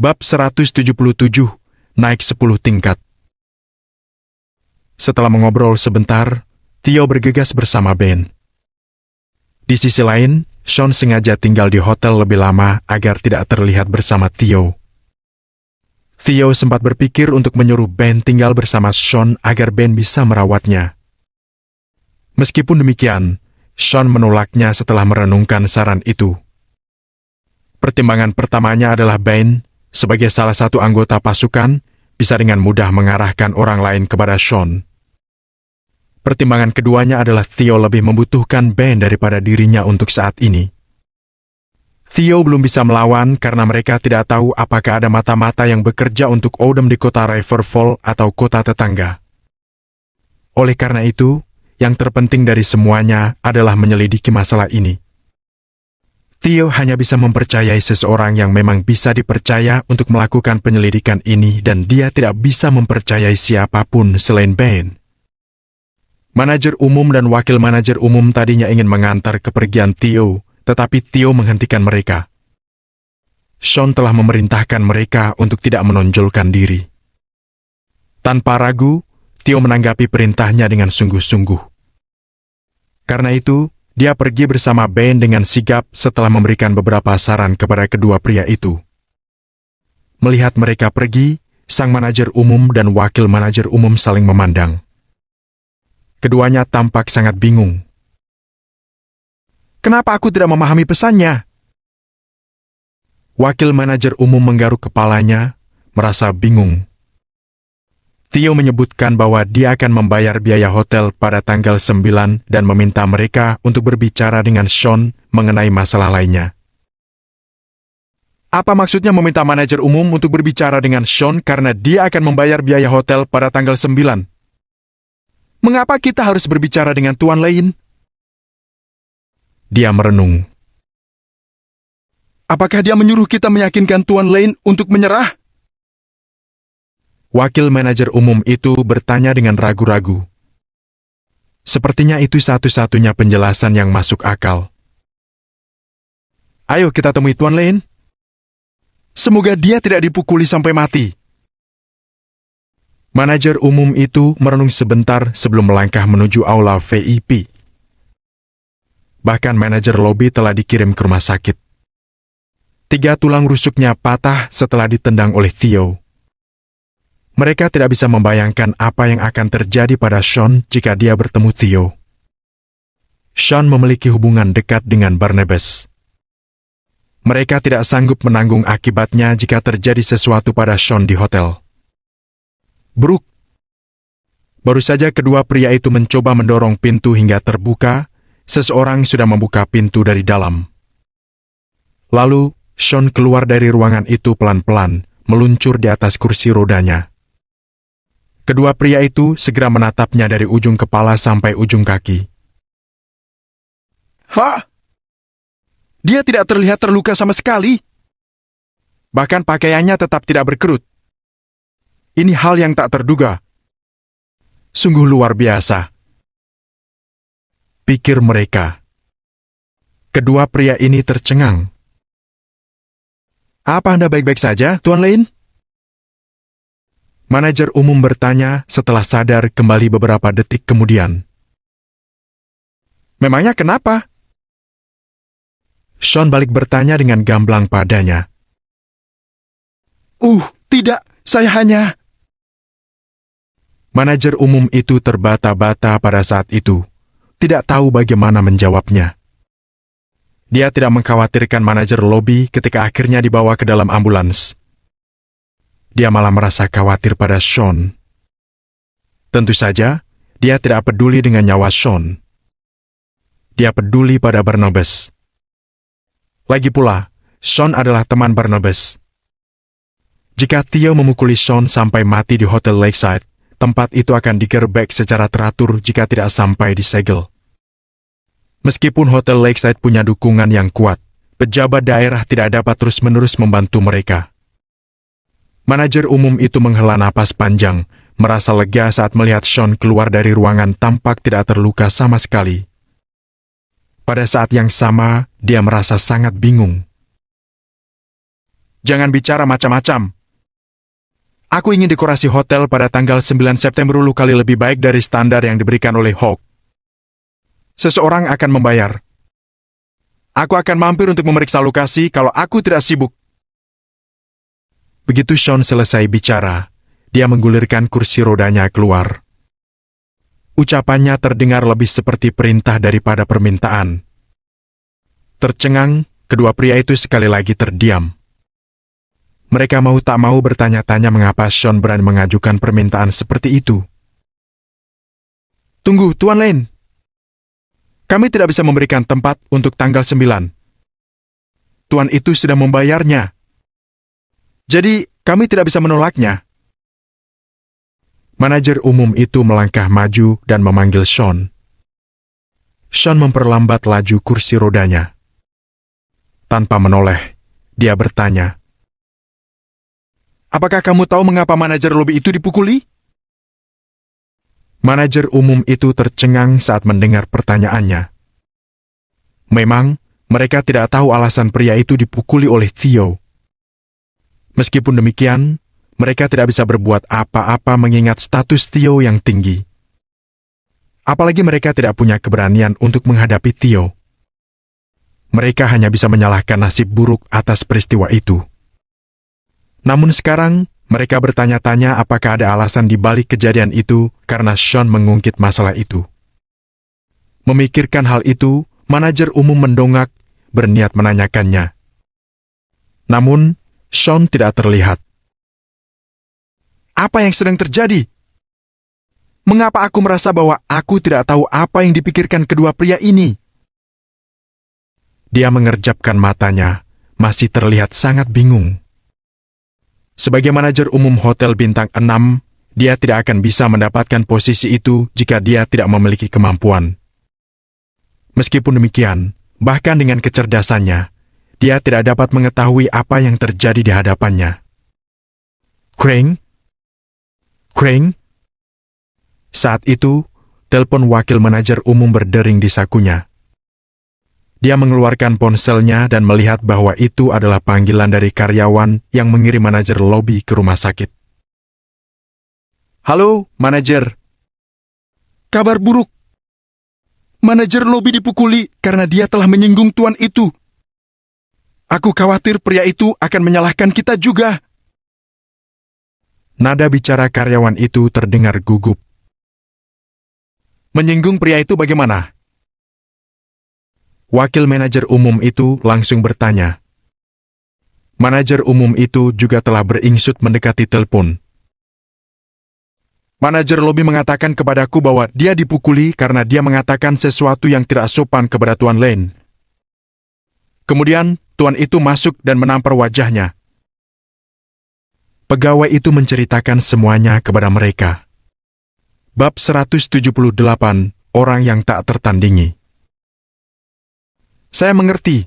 Bab 177, naik 10 tingkat. Setelah mengobrol sebentar, Theo bergegas bersama Ben. Di sisi lain, Sean sengaja tinggal di hotel lebih lama agar tidak terlihat bersama Theo. Theo sempat berpikir untuk menyuruh Ben tinggal bersama Sean agar Ben bisa merawatnya. Meskipun demikian, Sean menolaknya setelah merenungkan saran itu. Pertimbangan pertamanya adalah Ben, sebagai salah satu anggota pasukan, bisa dengan mudah mengarahkan orang lain kepada Sean. Pertimbangan keduanya adalah Theo lebih membutuhkan Ben daripada dirinya untuk saat ini. Theo belum bisa melawan karena mereka tidak tahu apakah ada mata-mata yang bekerja untuk Odom di kota Riverfall atau kota tetangga. Oleh karena itu, yang terpenting dari semuanya adalah menyelidiki masalah ini. Theo hanya bisa mempercayai seseorang yang memang bisa dipercaya untuk melakukan penyelidikan ini dan dia tidak bisa mempercayai siapapun selain Ben. Manajer umum dan wakil manajer umum tadinya ingin mengantar kepergian Theo, tetapi Theo menghentikan mereka. Sean telah memerintahkan mereka untuk tidak menonjolkan diri. Tanpa ragu, Theo menanggapi perintahnya dengan sungguh-sungguh. Karena itu, dia pergi bersama Ben dengan sigap setelah memberikan beberapa saran kepada kedua pria itu. Melihat mereka pergi, sang manajer umum dan wakil manajer umum saling memandang. Keduanya tampak sangat bingung. Kenapa aku tidak memahami pesannya? Wakil manajer umum menggaruk kepalanya, merasa bingung. Theo menyebutkan bahwa dia akan membayar biaya hotel pada tanggal 9 dan meminta mereka untuk berbicara dengan Sean mengenai masalah lainnya. Apa maksudnya meminta manajer umum untuk berbicara dengan Sean karena dia akan membayar biaya hotel pada tanggal 9? Mengapa kita harus berbicara dengan Tuan Lane? Dia merenung. Apakah dia menyuruh kita meyakinkan Tuan Lane untuk menyerah? Wakil manajer umum itu bertanya dengan ragu-ragu. Sepertinya itu satu-satunya penjelasan yang masuk akal. Ayo kita temui Tuan Lane. Semoga dia tidak dipukuli sampai mati. Manajer umum itu merenung sebentar sebelum melangkah menuju aula VIP. Bahkan manajer lobi telah dikirim ke rumah sakit. 3 tulang rusuknya patah setelah ditendang oleh Theo. Mereka tidak bisa membayangkan apa yang akan terjadi pada Sean jika dia bertemu Theo. Sean memiliki hubungan dekat dengan Barnabas. Mereka tidak sanggup menanggung akibatnya jika terjadi sesuatu pada Sean di hotel. Brooke. Baru saja kedua pria itu mencoba mendorong pintu hingga terbuka, seseorang sudah membuka pintu dari dalam. Lalu, Sean keluar dari ruangan itu pelan-pelan, meluncur di atas kursi rodanya. Kedua pria itu segera menatapnya dari ujung kepala sampai ujung kaki. Hah? Dia tidak terlihat terluka sama sekali. Bahkan pakaiannya tetap tidak berkerut. Ini hal yang tak terduga. Sungguh luar biasa. Pikir mereka. Kedua pria ini tercengang. Apa Anda baik-baik saja, Tuan Lane? Manajer umum bertanya setelah sadar kembali beberapa detik kemudian. Memangnya kenapa? Sean balik bertanya dengan gamblang padanya. Tidak, saya hanya... Manajer umum itu terbata-bata pada saat itu, tidak tahu bagaimana menjawabnya. Dia tidak mengkhawatirkan manajer lobi ketika akhirnya dibawa ke dalam ambulans. Dia malah merasa khawatir pada Sean. Tentu saja, dia tidak peduli dengan nyawa Sean. Dia peduli pada Barnabas. Lagi pula, Sean adalah teman Barnabas. Jika Theo memukuli Sean sampai mati di Hotel Lakeside, tempat itu akan digerebek secara teratur jika tidak sampai disegel. Meskipun Hotel Lakeside punya dukungan yang kuat, pejabat daerah tidak dapat terus-menerus membantu mereka. Manajer umum itu menghela napas panjang, merasa lega saat melihat Sean keluar dari ruangan tampak tidak terluka sama sekali. Pada saat yang sama, dia merasa sangat bingung. Jangan bicara macam-macam. Aku ingin dekorasi hotel pada tanggal 9 September 10 kali lebih baik dari standar yang diberikan oleh Hawk. Seseorang akan membayar. Aku akan mampir untuk memeriksa lokasi kalau aku tidak sibuk. Begitu Sean selesai bicara, dia menggulirkan kursi rodanya keluar. Ucapannya terdengar lebih seperti perintah daripada permintaan. Tercengang, kedua pria itu sekali lagi terdiam. Mereka mau tak mau bertanya-tanya mengapa Sean berani mengajukan permintaan seperti itu. Tunggu, Tuan Lane. Kami tidak bisa memberikan tempat untuk tanggal 9. Tuan itu sudah membayarnya. Jadi, kami tidak bisa menolaknya. Manajer umum itu melangkah maju dan memanggil Sean. Sean memperlambat laju kursi rodanya. Tanpa menoleh, dia bertanya, "Apakah kamu tahu mengapa manajer lobi itu dipukuli?" Manajer umum itu tercengang saat mendengar pertanyaannya. Memang, mereka tidak tahu alasan pria itu dipukuli oleh Theo. Meskipun demikian, mereka tidak bisa berbuat apa-apa mengingat status Theo yang tinggi. Apalagi mereka tidak punya keberanian untuk menghadapi Theo. Mereka hanya bisa menyalahkan nasib buruk atas peristiwa itu. Namun sekarang, mereka bertanya-tanya apakah ada alasan di balik kejadian itu karena Sean mengungkit masalah itu. Memikirkan hal itu, manajer umum mendongak, berniat menanyakannya. Namun, Sean tidak terlihat. Apa yang sedang terjadi? Mengapa aku merasa bahwa aku tidak tahu apa yang dipikirkan kedua pria ini? Dia mengerjapkan matanya, masih terlihat sangat bingung. Sebagai manajer umum hotel bintang 6, dia tidak akan bisa mendapatkan posisi itu jika dia tidak memiliki kemampuan. Meskipun demikian, bahkan dengan kecerdasannya, dia tidak dapat mengetahui apa yang terjadi di hadapannya. Crane? Crane? Saat itu, telepon wakil manajer umum berdering di sakunya. Dia mengeluarkan ponselnya dan melihat bahwa itu adalah panggilan dari karyawan yang mengirim manajer lobi ke rumah sakit. Halo, manajer. Kabar buruk. Manajer lobi dipukuli karena dia telah menyinggung tuan itu. Aku khawatir pria itu akan menyalahkan kita juga. Nada bicara karyawan itu terdengar gugup. Menyinggung pria itu bagaimana? Wakil manajer umum itu langsung bertanya. Manajer umum itu juga telah beringsut mendekati telepon. Manajer lobi mengatakan kepadaku bahwa dia dipukuli karena dia mengatakan sesuatu yang tidak sopan kepada Tuan Lane. Kemudian, tuan itu masuk dan menampar wajahnya. Pegawai itu menceritakan semuanya kepada mereka. Bab 178, Orang yang tak tertandingi. Saya mengerti.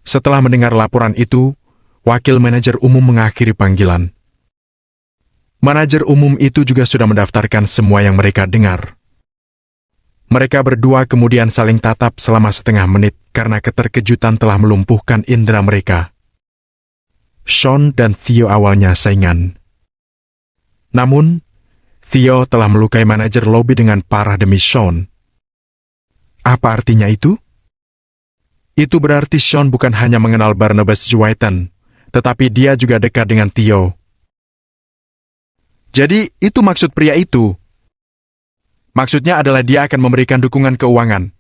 Setelah mendengar laporan itu, wakil manajer umum mengakhiri panggilan. Manajer umum itu juga sudah mendaftarkan semua yang mereka dengar. Mereka berdua kemudian saling tatap selama setengah menit karena keterkejutan telah melumpuhkan indera mereka. Sean dan Theo awalnya saingan. Namun, Theo telah melukai manajer lobi dengan parah demi Sean. Apa artinya itu? Itu berarti Sean bukan hanya mengenal Barnabas Zweitan, tetapi dia juga dekat dengan Theo. Jadi, itu maksud pria itu. Maksudnya adalah dia akan memberikan dukungan keuangan.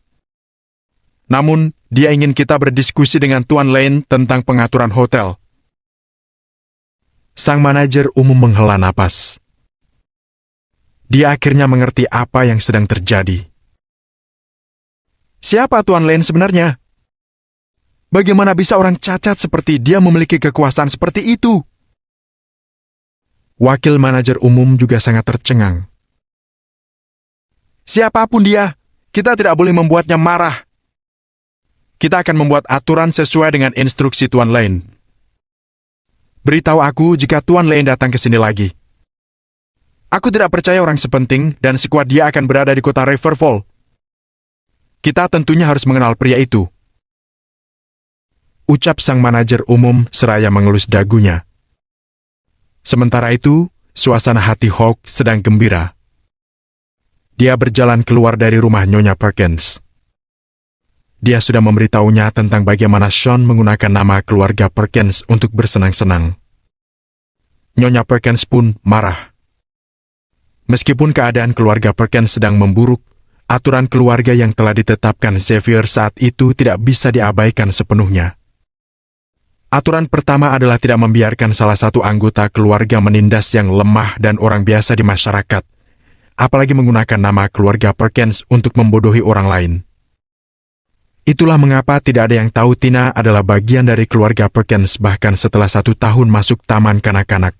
Namun, dia ingin kita berdiskusi dengan Tuan Lane tentang pengaturan hotel. Sang manajer umum menghela napas. Dia akhirnya mengerti apa yang sedang terjadi. Siapa Tuan Lane sebenarnya? Bagaimana bisa orang cacat seperti dia memiliki kekuasaan seperti itu? Wakil manajer umum juga sangat tercengang. Siapapun dia, kita tidak boleh membuatnya marah. Kita akan membuat aturan sesuai dengan instruksi Tuan Lane. Beritahu aku jika Tuan Lane datang ke sini lagi. Aku tidak percaya orang sepenting dan sekuat dia akan berada di kota Riverfall. Kita tentunya harus mengenal pria itu. ucap sang manajer umum seraya mengelus dagunya. Sementara itu, suasana hati Hawk sedang gembira. Dia berjalan keluar dari rumah Nyonya Perkins. Dia sudah memberitahunya tentang bagaimana Sean menggunakan nama keluarga Perkins untuk bersenang-senang. Nyonya Perkins pun marah. Meskipun keadaan keluarga Perkins sedang memburuk, aturan keluarga yang telah ditetapkan Xavier saat itu tidak bisa diabaikan sepenuhnya. Aturan pertama adalah tidak membiarkan salah satu anggota keluarga menindas yang lemah dan orang biasa di masyarakat, apalagi menggunakan nama keluarga Perkins untuk membodohi orang lain. Itulah mengapa tidak ada yang tahu Tina adalah bagian dari keluarga Perkins bahkan setelah 1 tahun masuk taman kanak-kanak.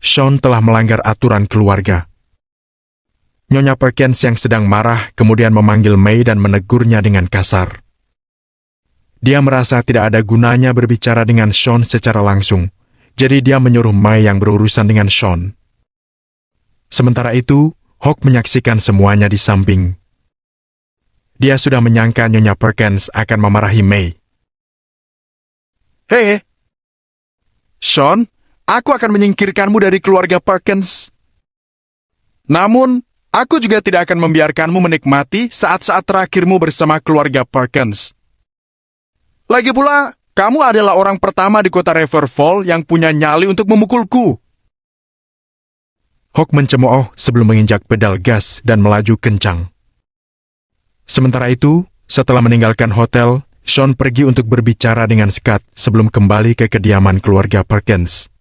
Sean telah melanggar aturan keluarga. Nyonya Perkins yang sedang marah kemudian memanggil May dan menegurnya dengan kasar. Dia merasa tidak ada gunanya berbicara dengan Sean secara langsung, jadi dia menyuruh May yang berurusan dengan Sean. Sementara itu, Hawk menyaksikan semuanya di samping. Dia sudah menyangka Nyonya Perkins akan memarahi May. "Hei, Sean, aku akan menyingkirkanmu dari keluarga Perkins. Namun, aku juga tidak akan membiarkanmu menikmati saat-saat terakhirmu bersama keluarga Perkins. Lagi pula, kamu adalah orang pertama di kota Riverfall yang punya nyali untuk memukulku." Hawk mencemooh sebelum menginjak pedal gas dan melaju kencang. Sementara itu, setelah meninggalkan hotel, Sean pergi untuk berbicara dengan Scott sebelum kembali ke kediaman keluarga Perkins.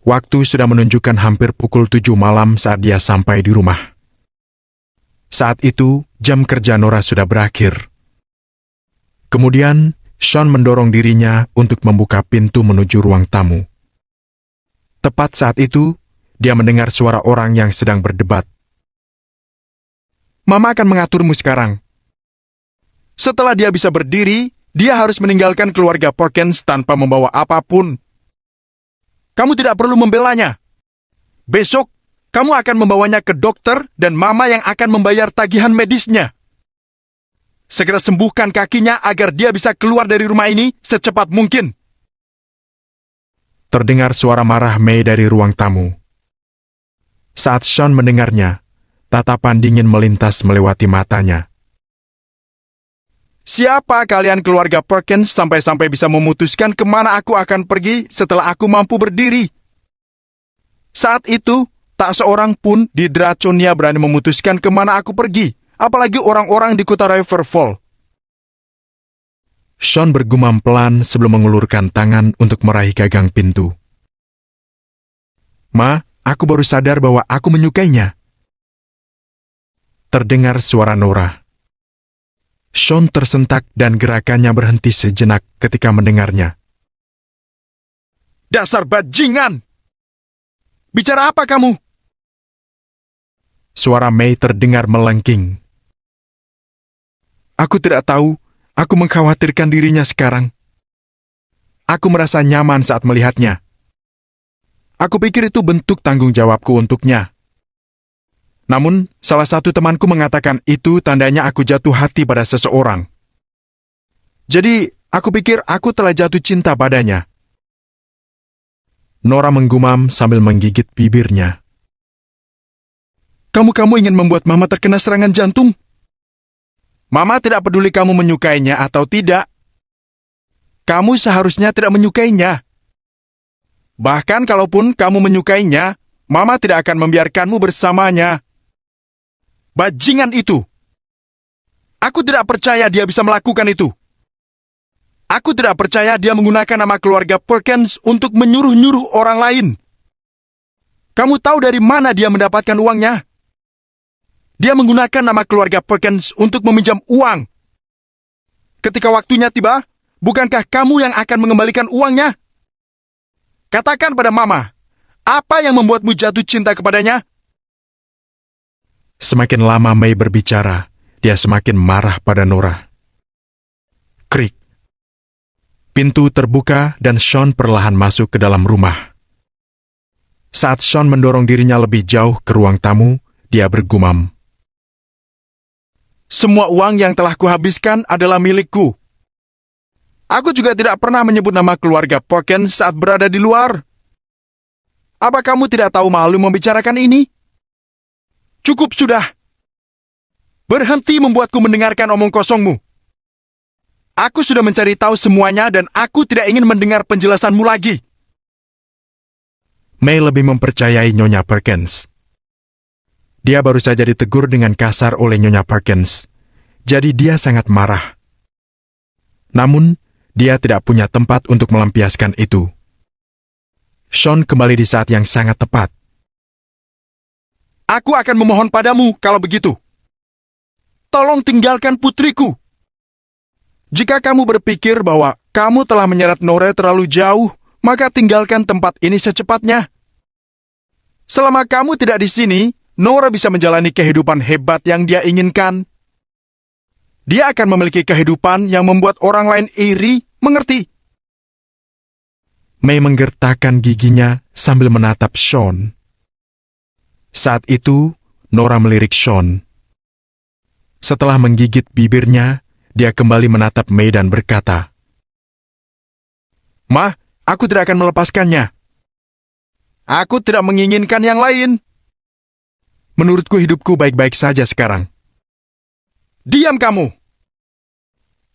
Waktu sudah menunjukkan hampir pukul 7 malam saat dia sampai di rumah. Saat itu, jam kerja Nora sudah berakhir. Kemudian, Sean mendorong dirinya untuk membuka pintu menuju ruang tamu. Tepat saat itu, dia mendengar suara orang yang sedang berdebat. "Mama akan mengaturmu sekarang. Setelah dia bisa berdiri, dia harus meninggalkan keluarga Perkins tanpa membawa apapun. Kamu tidak perlu membelanya. Besok, kamu akan membawanya ke dokter dan Mama yang akan membayar tagihan medisnya. Segera sembuhkan kakinya agar dia bisa keluar dari rumah ini secepat mungkin." Terdengar suara marah May dari ruang tamu. Saat Sean mendengarnya, tatapan dingin melintas melewati matanya. "Siapa kalian keluarga Perkins sampai-sampai bisa memutuskan kemana aku akan pergi setelah aku mampu berdiri? Saat itu, tak seorang pun di Draconia berani memutuskan kemana aku pergi, apalagi orang-orang di kota Riverfall." Sean bergumam pelan sebelum mengulurkan tangan untuk meraih gagang pintu. "Ma, aku baru sadar bahwa aku menyukainya." Terdengar suara Nora. Sean tersentak dan gerakannya berhenti sejenak ketika mendengarnya. "Dasar bajingan! Bicara apa kamu?" Suara May terdengar melengking. "Aku tidak tahu, aku mengkhawatirkan dirinya sekarang. Aku merasa nyaman saat melihatnya. Aku pikir itu bentuk tanggung jawabku untuknya. Namun, salah satu temanku mengatakan itu tandanya aku jatuh hati pada seseorang. Jadi, aku pikir aku telah jatuh cinta padanya." Nora menggumam sambil menggigit bibirnya. Kamu ingin membuat Mama terkena serangan jantung? Mama tidak peduli kamu menyukainya atau tidak. Kamu seharusnya tidak menyukainya. Bahkan kalaupun kamu menyukainya, Mama tidak akan membiarkanmu bersamanya. Bajingan itu! Aku tidak percaya dia bisa melakukan itu. Aku tidak percaya dia menggunakan nama keluarga Perkins untuk menyuruh-nyuruh orang lain. Kamu tahu dari mana dia mendapatkan uangnya? Dia menggunakan nama keluarga Perkins untuk meminjam uang. Ketika waktunya tiba, bukankah kamu yang akan mengembalikan uangnya? Katakan pada Mama, apa yang membuatmu jatuh cinta kepadanya? Semakin lama May berbicara, dia semakin marah pada Nora. Krik. Pintu terbuka dan Sean perlahan masuk ke dalam rumah. Saat Sean mendorong dirinya lebih jauh ke ruang tamu, dia bergumam. Semua uang yang telah kuhabiskan adalah milikku. Aku juga tidak pernah menyebut nama keluarga Perkins saat berada di luar. Apa kamu tidak tahu malu membicarakan ini? Cukup sudah. Berhenti membuatku mendengarkan omong kosongmu. Aku sudah mencari tahu semuanya dan aku tidak ingin mendengar penjelasanmu lagi. May lebih mempercayai Nyonya Perkins. Dia baru saja ditegur dengan kasar oleh Nyonya Perkins. Jadi dia sangat marah. Namun, dia tidak punya tempat untuk melampiaskan itu. Sean kembali di saat yang sangat tepat. Aku akan memohon padamu kalau begitu. Tolong tinggalkan putriku. Jika kamu berpikir bahwa kamu telah menyeret Nora terlalu jauh, maka tinggalkan tempat ini secepatnya. Selama kamu tidak di sini, Nora bisa menjalani kehidupan hebat yang dia inginkan. Dia akan memiliki kehidupan yang membuat orang lain iri, mengerti? May menggertakkan giginya sambil menatap Sean. Saat itu, Nora melirik Sean. Setelah menggigit bibirnya, dia kembali menatap May dan berkata, "Ma, aku tidak akan melepaskannya. Aku tidak menginginkan yang lain. Menurutku hidupku baik-baik saja sekarang." Diam kamu!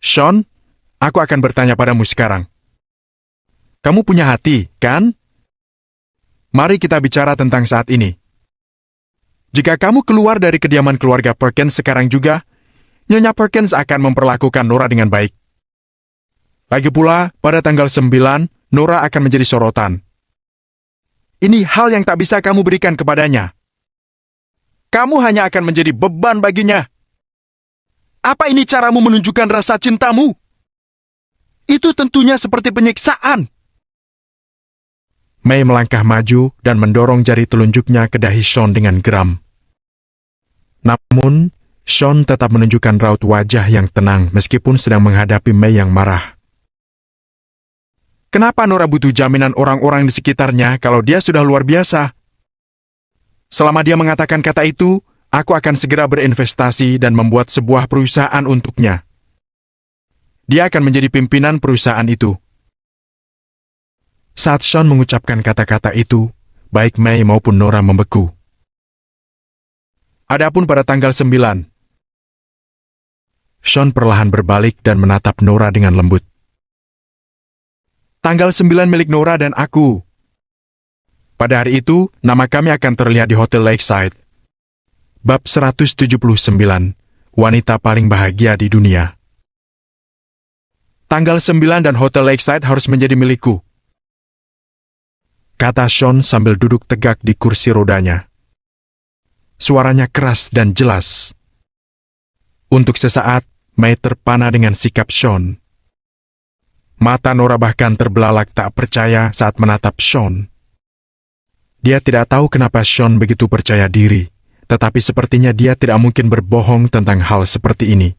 Sean, aku akan bertanya padamu sekarang. Kamu punya hati, kan? Mari kita bicara tentang saat ini. Jika kamu keluar dari kediaman keluarga Perkins sekarang juga, Nyonya Perkins akan memperlakukan Nora dengan baik. Lagi pula, pada tanggal 9, Nora akan menjadi sorotan. Ini hal yang tak bisa kamu berikan kepadanya. Kamu hanya akan menjadi beban baginya. Apa ini caramu menunjukkan rasa cintamu? Itu tentunya seperti penyiksaan. May melangkah maju dan mendorong jari telunjuknya ke dahi Sean dengan geram. Namun, Sean tetap menunjukkan raut wajah yang tenang meskipun sedang menghadapi May yang marah. Kenapa Nora butuh jaminan orang-orang di sekitarnya kalau dia sudah luar biasa? Selama dia mengatakan kata itu, aku akan segera berinvestasi dan membuat sebuah perusahaan untuknya. Dia akan menjadi pimpinan perusahaan itu. Saat Sean mengucapkan kata-kata itu, baik May maupun Nora membeku. Adapun pada tanggal 9, Sean perlahan berbalik dan menatap Nora dengan lembut. Tanggal 9 milik Nora dan aku. Pada hari itu, nama kami akan terlihat di Hotel Lakeside. Bab 179, wanita paling bahagia di dunia. Tanggal 9 dan Hotel Lakeside harus menjadi milikku, kata Sean sambil duduk tegak di kursi rodanya. Suaranya keras dan jelas. Untuk sesaat, May terpana dengan sikap Sean. Mata Nora bahkan terbelalak tak percaya saat menatap Sean. Dia tidak tahu kenapa Sean begitu percaya diri, tetapi sepertinya dia tidak mungkin berbohong tentang hal seperti ini.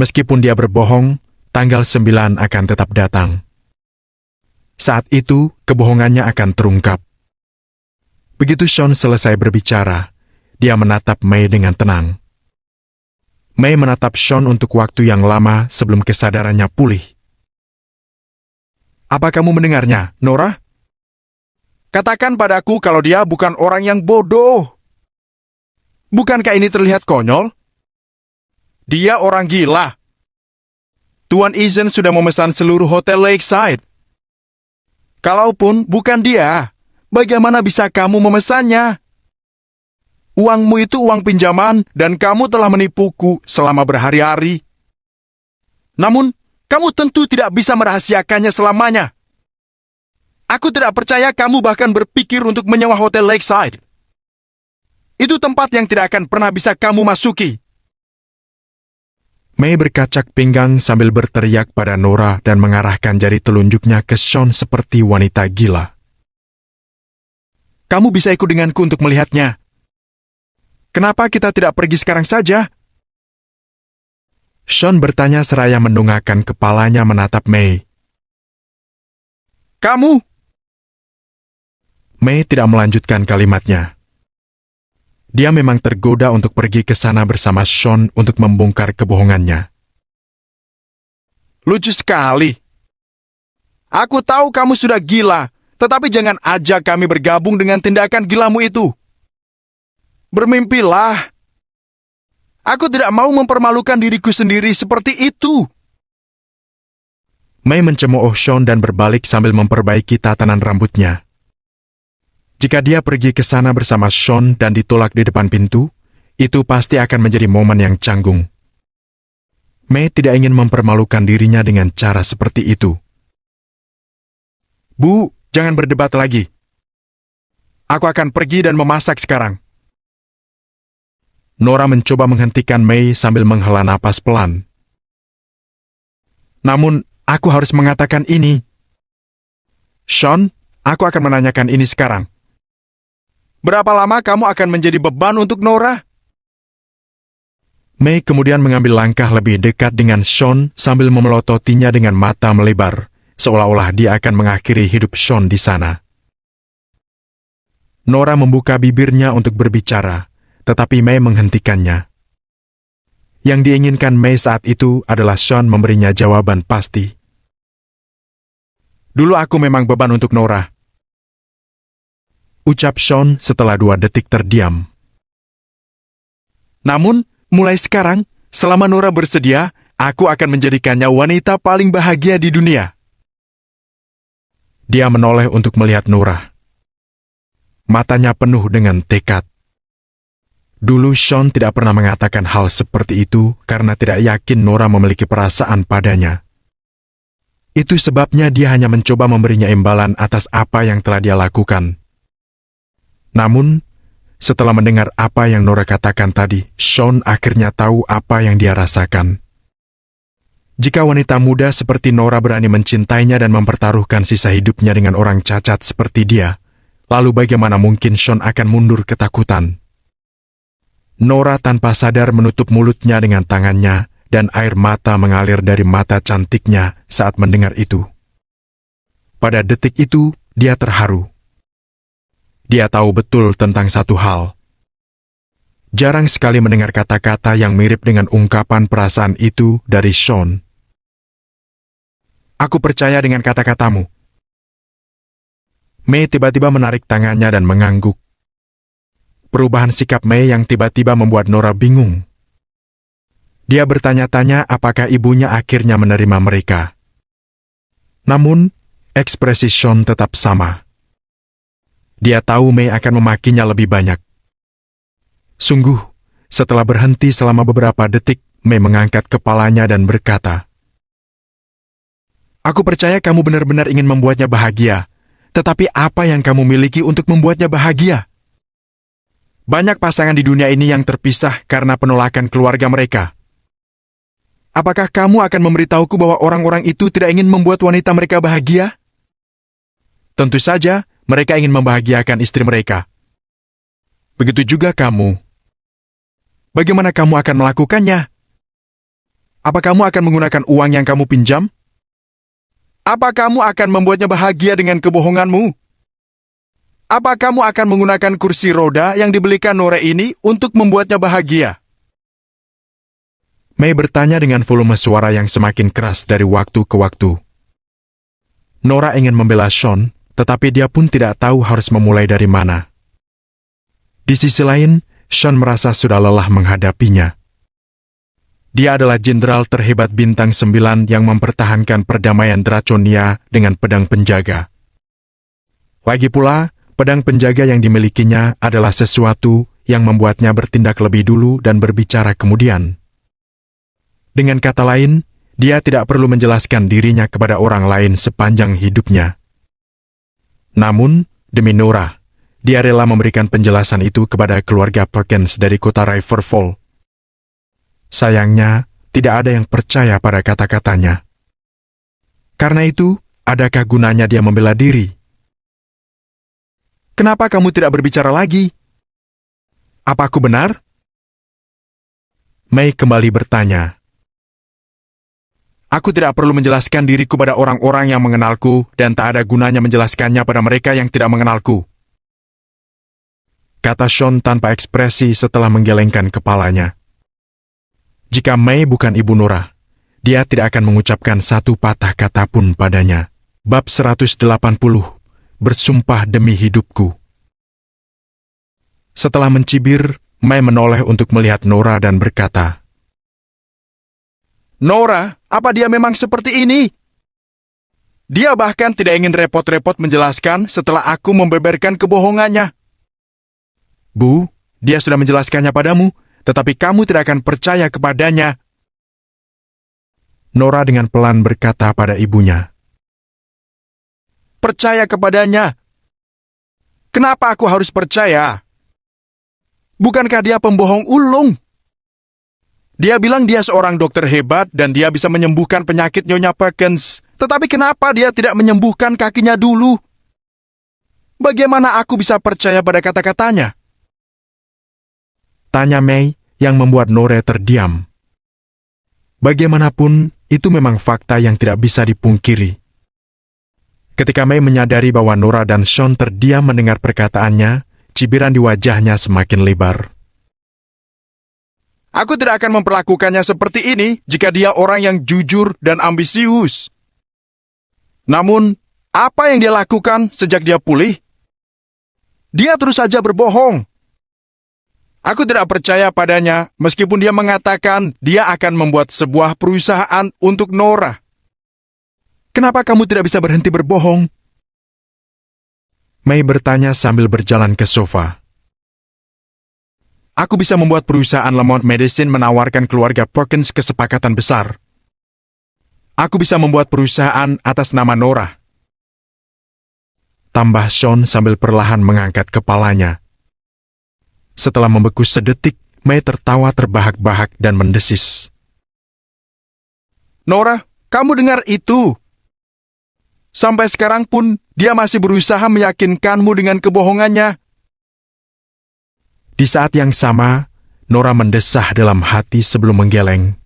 Meskipun dia berbohong, tanggal 9 akan tetap datang. Saat itu, kebohongannya akan terungkap. Begitu Sean selesai berbicara, dia menatap May dengan tenang. May menatap Sean untuk waktu yang lama sebelum kesadarannya pulih. Apa kamu mendengarnya, Nora? Katakan padaku kalau dia bukan orang yang bodoh. Bukankah ini terlihat konyol? Dia orang gila. Tuan Eason sudah memesan seluruh Hotel Lakeside. Kalaupun bukan dia, bagaimana bisa kamu memesannya? Uangmu itu uang pinjaman dan kamu telah menipuku selama berhari-hari. Namun, kamu tentu tidak bisa merahasiakannya selamanya. Aku tidak percaya kamu bahkan berpikir untuk menyewa Hotel Lakeside. Itu tempat yang tidak akan pernah bisa kamu masuki. May berkacak pinggang sambil berteriak pada Nora dan mengarahkan jari telunjuknya ke Sean seperti wanita gila. Kamu bisa ikut denganku untuk melihatnya. Kenapa kita tidak pergi sekarang saja? Sean bertanya seraya mendongakkan kepalanya menatap May. Kamu? May tidak melanjutkan kalimatnya. Dia memang tergoda untuk pergi ke sana bersama Sean untuk membongkar kebohongannya. Lucu sekali. Aku tahu kamu sudah gila, tetapi jangan ajak kami bergabung dengan tindakan gilamu itu. Bermimpilah. Aku tidak mau mempermalukan diriku sendiri seperti itu. May mencemooh Sean dan berbalik sambil memperbaiki tatanan rambutnya. Jika dia pergi ke sana bersama Sean dan ditolak di depan pintu, itu pasti akan menjadi momen yang canggung. May tidak ingin mempermalukan dirinya dengan cara seperti itu. Bu, jangan berdebat lagi. Aku akan pergi dan memasak sekarang. Nora mencoba menghentikan May sambil menghela napas pelan. Namun, aku harus mengatakan ini. Sean, aku akan menanyakan ini sekarang. Berapa lama kamu akan menjadi beban untuk Nora? May kemudian mengambil langkah lebih dekat dengan Sean sambil memelototinya dengan mata melebar, seolah-olah dia akan mengakhiri hidup Sean di sana. Nora membuka bibirnya untuk berbicara, tetapi May menghentikannya. Yang diinginkan May saat itu adalah Sean memberinya jawaban pasti. Dulu aku memang beban untuk Nora, ucap Sean setelah 2 detik terdiam. Namun, mulai sekarang, selama Nora bersedia, aku akan menjadikannya wanita paling bahagia di dunia. Dia menoleh untuk melihat Nora. Matanya penuh dengan tekad. Dulu Sean tidak pernah mengatakan hal seperti itu karena tidak yakin Nora memiliki perasaan padanya. Itu sebabnya dia hanya mencoba memberinya imbalan atas apa yang telah dia lakukan. Namun, setelah mendengar apa yang Nora katakan tadi, Sean akhirnya tahu apa yang dia rasakan. Jika wanita muda seperti Nora berani mencintainya dan mempertaruhkan sisa hidupnya dengan orang cacat seperti dia, lalu bagaimana mungkin Sean akan mundur ketakutan? Nora tanpa sadar menutup mulutnya dengan tangannya, dan air mata mengalir dari mata cantiknya saat mendengar itu. Pada detik itu, dia terharu. Dia tahu betul tentang satu hal. Jarang sekali mendengar kata-kata yang mirip dengan ungkapan perasaan itu dari Sean. Aku percaya dengan kata-katamu. May tiba-tiba menarik tangannya dan mengangguk. Perubahan sikap May yang tiba-tiba membuat Nora bingung. Dia bertanya-tanya apakah ibunya akhirnya menerima mereka. Namun, ekspresi Sean tetap sama. Dia tahu May akan memakinya lebih banyak. Sungguh, setelah berhenti selama beberapa detik, May mengangkat kepalanya dan berkata, Aku percaya kamu benar-benar ingin membuatnya bahagia. Tetapi apa yang kamu miliki untuk membuatnya bahagia? Banyak pasangan di dunia ini yang terpisah karena penolakan keluarga mereka. Apakah kamu akan memberitahuku bahwa orang-orang itu tidak ingin membuat wanita mereka bahagia? Tentu saja, mereka ingin membahagiakan istri mereka. Begitu juga kamu. Bagaimana kamu akan melakukannya? Apa kamu akan menggunakan uang yang kamu pinjam? Apa kamu akan membuatnya bahagia dengan kebohonganmu? Apa kamu akan menggunakan kursi roda yang dibelikan Nora ini untuk membuatnya bahagia? May bertanya dengan volume suara yang semakin keras dari waktu ke waktu. Nora ingin membela Sean, tetapi dia pun tidak tahu harus memulai dari mana. Di sisi lain, Sean merasa sudah lelah menghadapinya. Dia adalah jenderal terhebat bintang 9 yang mempertahankan perdamaian Draconia dengan pedang penjaga. Lagi pula, pedang penjaga yang dimilikinya adalah sesuatu yang membuatnya bertindak lebih dulu dan berbicara kemudian. Dengan kata lain, dia tidak perlu menjelaskan dirinya kepada orang lain sepanjang hidupnya. Namun, demi Nora, dia rela memberikan penjelasan itu kepada keluarga Perkins dari kota Riverfall. Sayangnya, tidak ada yang percaya pada kata-katanya. Karena itu, adakah gunanya dia membela diri? Kenapa kamu tidak berbicara lagi? Apa aku benar? May kembali bertanya. Aku tidak perlu menjelaskan diriku pada orang-orang yang mengenalku dan tak ada gunanya menjelaskannya pada mereka yang tidak mengenalku. Kata Sean tanpa ekspresi setelah menggelengkan kepalanya. Jika May bukan ibu Nora, dia tidak akan mengucapkan satu patah kata pun padanya. Bab 180, bersumpah demi hidupku. Setelah mencibir, May menoleh untuk melihat Nora dan berkata, Nora, apa dia memang seperti ini? Dia bahkan tidak ingin repot-repot menjelaskan setelah aku membeberkan kebohongannya. Bu, dia sudah menjelaskannya padamu, tetapi kamu tidak akan percaya kepadanya. Nora dengan pelan berkata pada ibunya, Percaya kepadanya? Kenapa aku harus percaya? Bukankah dia pembohong ulung? Dia bilang dia seorang dokter hebat dan dia bisa menyembuhkan penyakit Nyonya Perkins. Tetapi kenapa dia tidak menyembuhkan kakinya dulu? Bagaimana aku bisa percaya pada kata-katanya? Tanya May yang membuat Nora terdiam. Bagaimanapun, itu memang fakta yang tidak bisa dipungkiri. Ketika May menyadari bahwa Nora dan Sean terdiam mendengar perkataannya, cibiran di wajahnya semakin lebar. Aku tidak akan memperlakukannya seperti ini jika dia orang yang jujur dan ambisius. Namun, apa yang dia lakukan sejak dia pulih? Dia terus saja berbohong. Aku tidak percaya padanya meskipun dia mengatakan dia akan membuat sebuah perusahaan untuk Nora. Kenapa kamu tidak bisa berhenti berbohong? May bertanya sambil berjalan ke sofa. Aku bisa membuat perusahaan Lamont Medicine menawarkan keluarga Perkins kesepakatan besar. Aku bisa membuat perusahaan atas nama Nora. Tambah Sean sambil perlahan mengangkat kepalanya. Setelah membeku sedetik, May tertawa terbahak-bahak dan mendesis. Nora, kamu dengar itu? Sampai sekarang pun dia masih berusaha meyakinkanmu dengan kebohongannya. Di saat yang sama, Nora mendesah dalam hati sebelum menggeleng.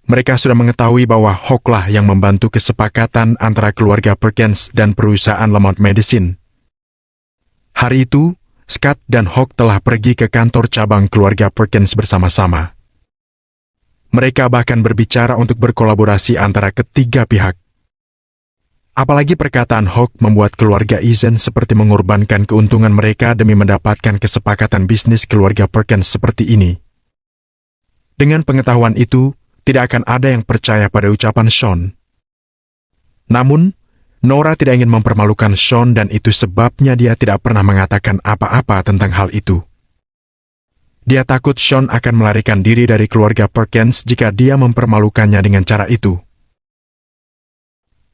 Mereka sudah mengetahui bahwa Hawk-lah yang membantu kesepakatan antara keluarga Perkins dan perusahaan Lamont Medicine. Hari itu, Scott dan Hawk telah pergi ke kantor cabang keluarga Perkins bersama-sama. Mereka bahkan berbicara untuk berkolaborasi antara ketiga pihak. Apalagi perkataan Hawk membuat keluarga Eisen seperti mengorbankan keuntungan mereka demi mendapatkan kesepakatan bisnis keluarga Perkins seperti ini. Dengan pengetahuan itu, tidak akan ada yang percaya pada ucapan Sean. Namun, Nora tidak ingin mempermalukan Sean dan itu sebabnya dia tidak pernah mengatakan apa-apa tentang hal itu. Dia takut Sean akan melarikan diri dari keluarga Perkins jika dia mempermalukannya dengan cara itu.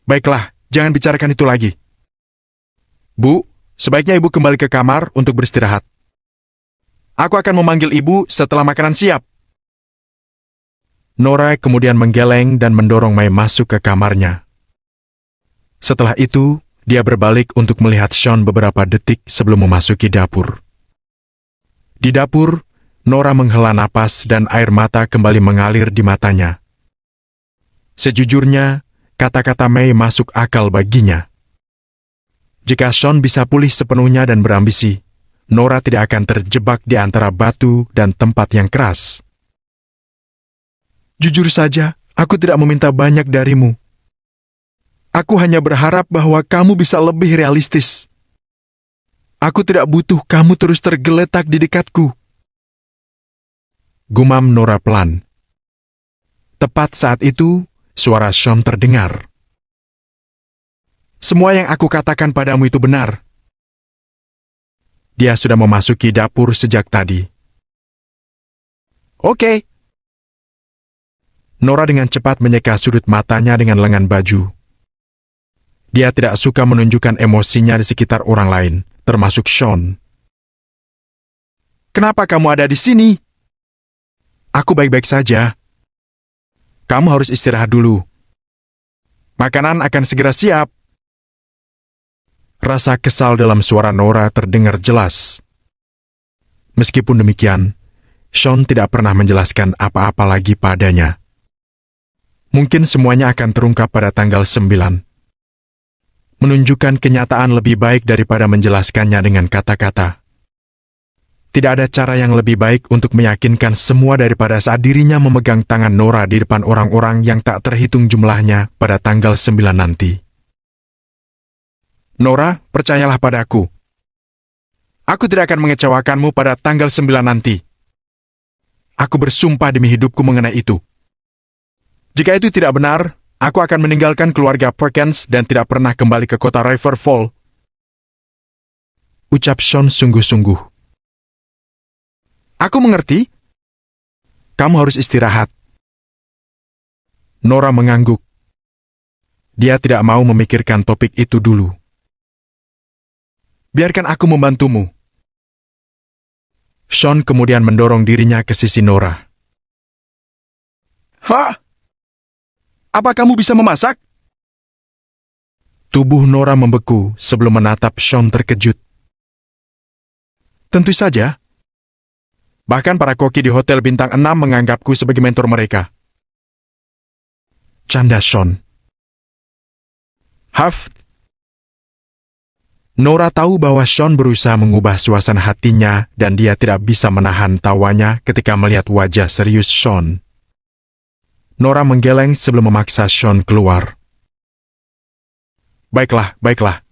Baiklah, jangan bicarakan itu lagi. Bu, sebaiknya ibu kembali ke kamar untuk beristirahat. Aku akan memanggil ibu setelah makanan siap. Nora kemudian menggeleng dan mendorong May masuk ke kamarnya. Setelah itu, dia berbalik untuk melihat Sean beberapa detik sebelum memasuki dapur. Di dapur, Nora menghela napas dan air mata kembali mengalir di matanya. Sejujurnya, kata-kata May masuk akal baginya. Jika Sean bisa pulih sepenuhnya dan berambisi, Nora tidak akan terjebak di antara batu dan tempat yang keras. Jujur saja, aku tidak meminta banyak darimu. Aku hanya berharap bahwa kamu bisa lebih realistis. Aku tidak butuh kamu terus tergeletak di dekatku. Gumam Nora pelan. Tepat saat itu, suara Sean terdengar. Semua yang aku katakan padamu itu benar. Dia sudah memasuki dapur sejak tadi. Oke. Nora dengan cepat menyeka sudut matanya dengan lengan baju. Dia tidak suka menunjukkan emosinya di sekitar orang lain, termasuk Sean. Kenapa kamu ada di sini? Aku baik-baik saja. Kamu harus istirahat dulu. Makanan akan segera siap. Rasa kesal dalam suara Nora terdengar jelas. Meskipun demikian, Sean tidak pernah menjelaskan apa-apa lagi padanya. Mungkin semuanya akan terungkap pada tanggal 9. Menunjukkan kenyataan lebih baik daripada menjelaskannya dengan kata-kata. Tidak ada cara yang lebih baik untuk meyakinkan semua daripada saat dirinya memegang tangan Nora di depan orang-orang yang tak terhitung jumlahnya pada tanggal 9 nanti. Nora, percayalah padaku. Aku tidak akan mengecewakanmu pada tanggal 9 nanti. Aku bersumpah demi hidupku mengenai itu. Jika itu tidak benar, aku akan meninggalkan keluarga Perkins dan tidak pernah kembali ke kota Riverfall. Ucap Sean sungguh-sungguh. Aku mengerti. Kamu harus istirahat. Nora mengangguk. Dia tidak mau memikirkan topik itu dulu. Biarkan aku membantumu. Sean kemudian mendorong dirinya ke sisi Nora. Hah? Apa kamu bisa memasak? Tubuh Nora membeku sebelum menatap Sean terkejut. Tentu saja. Bahkan para koki di Hotel Bintang 6 menganggapku sebagai mentor mereka. Canda Sean. Huff. Nora tahu bahwa Sean berusaha mengubah suasana hatinya dan dia tidak bisa menahan tawanya ketika melihat wajah serius Sean. Nora menggeleng sebelum memaksa Sean keluar. Baiklah.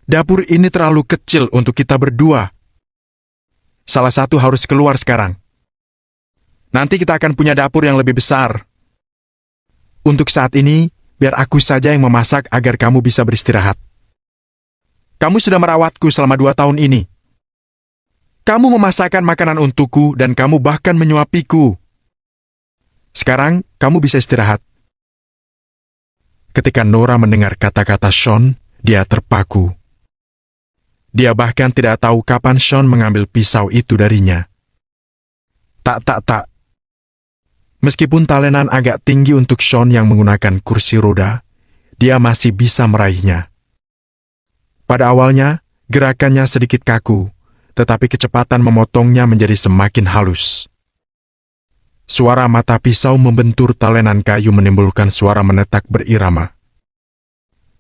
Dapur ini terlalu kecil untuk kita berdua. Salah satu harus keluar sekarang. Nanti kita akan punya dapur yang lebih besar. Untuk saat ini, biar aku saja yang memasak agar kamu bisa beristirahat. Kamu sudah merawatku selama 2 tahun ini. Kamu memasakkan makanan untukku dan kamu bahkan menyuapiku. Sekarang, kamu bisa istirahat. Ketika Nora mendengar kata-kata Sean, dia terpaku. Dia bahkan tidak tahu kapan Sean mengambil pisau itu darinya. Tak. Meskipun talenan agak tinggi untuk Sean yang menggunakan kursi roda, dia masih bisa meraihnya. Pada awalnya, gerakannya sedikit kaku, tetapi kecepatan memotongnya menjadi semakin halus. Suara mata pisau membentur talenan kayu menimbulkan suara menetak berirama.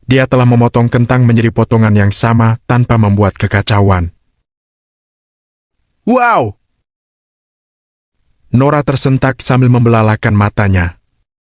Dia telah memotong kentang menjadi potongan yang sama tanpa membuat kekacauan. Wow! Nora tersentak sambil membelalakan matanya.